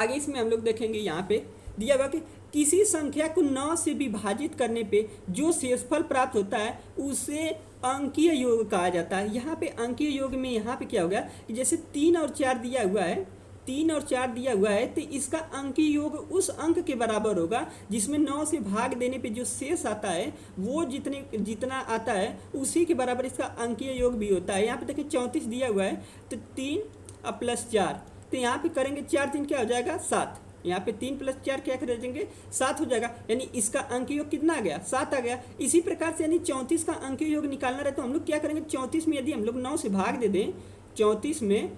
आगे इसमें हम लोग देखेंगे यहाँ पे दिया हुआ कि किसी संख्या को 9 से विभाजित करने पे जो शेषफल प्राप्त होता है उसे अंकीय योग कहा जाता है। यहाँ पे अंकीय योग में यहाँ पे क्या होगा कि जैसे 3 और 4 दिया हुआ है, 3 और 4 दिया हुआ है तो इसका अंकीय योग उस अंक के बराबर होगा जिसमें 9 से भाग देने पे जो शेष आता है वो जितना आता है उसी के बराबर इसका अंकीय योग भी होता है। यहाँ पे देखिए 34 दिया हुआ है तो 3 प्लस 4, तो यहाँ पे करेंगे 4 3 क्या हो जाएगा 7, यहाँ पे 3 प्लस 4 क्या कर देंगे 7 हो जाएगा, यानी इसका अंकीय योग कितना आ गया 7 आ गया। इसी प्रकार से यानी 34 का अंकीय योग निकालना रहे तो हम लोग क्या करेंगे 34 में यदि हम लोग 9 से भाग दे दें, 34 में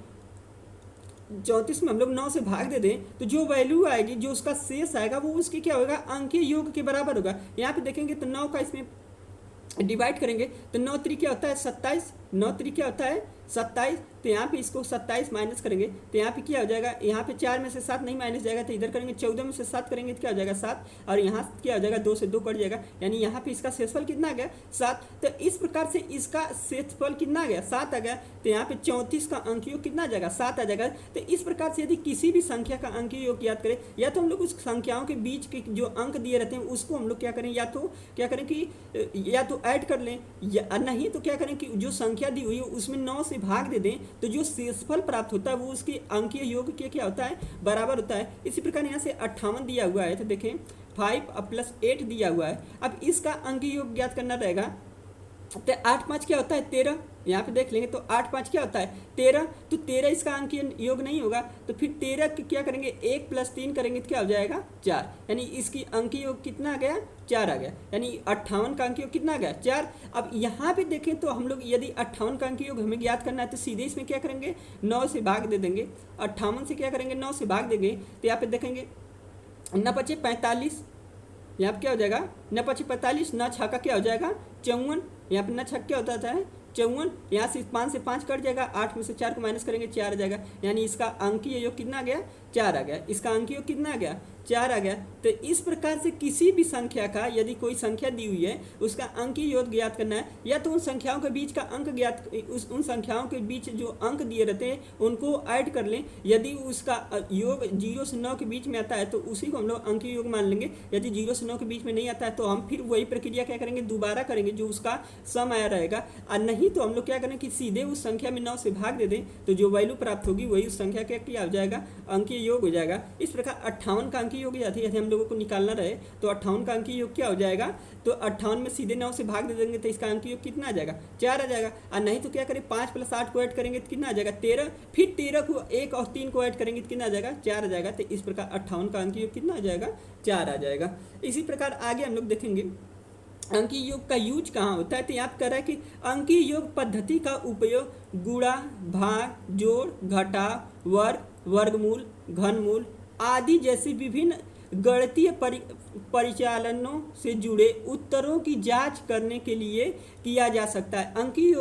हम लोग 9 से भाग दे दें तो जो वैल्यू आएगी, जो उसका शेष आएगा वो उसके क्या होगा अंकीय योग के बराबर होगा। यहाँ पे देखेंगे तो 9 का इसमें डिवाइड करेंगे तो 9 3 क्या होता है 27, 9 3 क्या होता है 27, तो यहाँ पे इसको 27 माइनस करेंगे तो यहाँ पे क्या हो जाएगा, यहाँ पे 4 में से 7 नहीं माइनस जाएगा तो इधर करेंगे 14 में से 7 करेंगे तो क्या हो जाएगा 7, और यहाँ क्या हो जाएगा 2 से 2 कट जाएगा, यानी यहाँ पे इसका शेषफल कितना आ गया 7। तो इस प्रकार से इसका शेषफल कितना आ गया 7 आ गया, तो यहाँ पे 34 का अंकीय योग कितना आ जाएगा 7 आ जाएगा। तो इस प्रकार से यदि किसी भी संख्या का अंकीय योग याद करें या तो हम लोग उस संख्याओं के बीच के जो अंक दिए रहते हैं उसको हम लोग क्या करें, या तो क्या करें कि या तो ऐड कर लें या नहीं तो क्या करें कि जो संख्या दी हुई है उसमें 9 से भाग दे दें तो जो शेषफल प्राप्त होता है वो उसके अंकीय योग के क्या होता है बराबर होता है। इसी प्रकार यहाँ से 58 दिया हुआ है तो देखें 5 प्लस 8 दिया हुआ है। अब इसका अंकीय योग ज्ञात करना रहेगा तो 8 5 क्या होता है 13, यहाँ पे देख लेंगे तो 8 5 क्या होता है 13, तो 13 इसका अंकीय योग नहीं होगा तो फिर 13 क्या करेंगे 1 प्लस 3 करेंगे तो क्या हो जाएगा 4, यानी इसकी अंकीय योग कितना आ गया 4 आ गया, यानी 58 का अंकीय योग कितना आ गया 4। अब यहाँ पे देखें तो हम लोग यदि 58 का अंकीय योग हमें ज्ञात करना है तो सीधे इसमें क्या करेंगे 9 से भाग दे देंगे, 58 से क्या करेंगे 9 से भाग देंगे तो यहाँ पे देखेंगे 9 5 45, यहाँ पे क्या हो जाएगा 9 5 45, 9 6 का क्या हो जाएगा 54, यहाँ पे 9 6 क्या होता है 54, यहाँ से 5 से 5 कट जाएगा, 8 में से 4 को माइनस करेंगे 4 आ जाएगा, यानी इसका अंकीय योग कितना आ गया 4 आ गया, इसका अंकीय योग कितना आ गया 4 आ गया। तो इस प्रकार से किसी भी संख्या का यदि कोई संख्या दी हुई है उसका अंकीय योग ज्ञात करना है या तो उन संख्याओं के बीच का अंक ज्ञात, उन संख्याओं के बीच जो अंक दिए रहते हैं उनको ऐड कर लें, यदि उसका योग 0 से 9 के बीच में आता है तो उसी को हम लोग अंकीय योग मान लेंगे, यदि 0 से 9 के बीच में नहीं आता है तो हम फिर वही प्रक्रिया क्या करेंगे दोबारा करेंगे जो उसका सम आया रहेगा, और नहीं तो हम लोग क्या करें कि सीधे उस संख्या में 9 से भाग दे दें तो जो वैल्यू प्राप्त होगी वही उस संख्या का क्या हो जाएगा अंकीय योग हो जाएगा। इस प्रकार 58 का अंकीय योग यदि हम लोगों को निकालना रहे तो 58 का अंकीय योग क्या हो जाएगा, तो 58 में सीधे 9 से भाग दे देंगे तो इसका अंकीय योग कितना आ जाएगा 4 आ जाएगा, और नहीं तो क्या करें 5 प्लस 8 को ऐड करेंगे तो कितना आ जाएगा 13, फिर 13 को 1 और 3 को ऐड करेंगे तो कितना आ जाएगा 4 आ जाएगा। तो इस प्रकार 58 का अंकीय योग कितना आ जाएगा 4 आ जाएगा। इसी प्रकार आगे हम लोग देखेंगे अंकीय योग का यूज कहाँ होता है, तो यहाँ कह रहा है कि अंकीय योग पद्धति का उपयोग गुणा भाग जोड़ घटाव वर्ग वर्गमूल घनमूल आदि जैसे विभिन्न गणितीय परिचालनों से जुड़े उत्तरों की जांच करने के लिए किया जा सकता है। अंकीय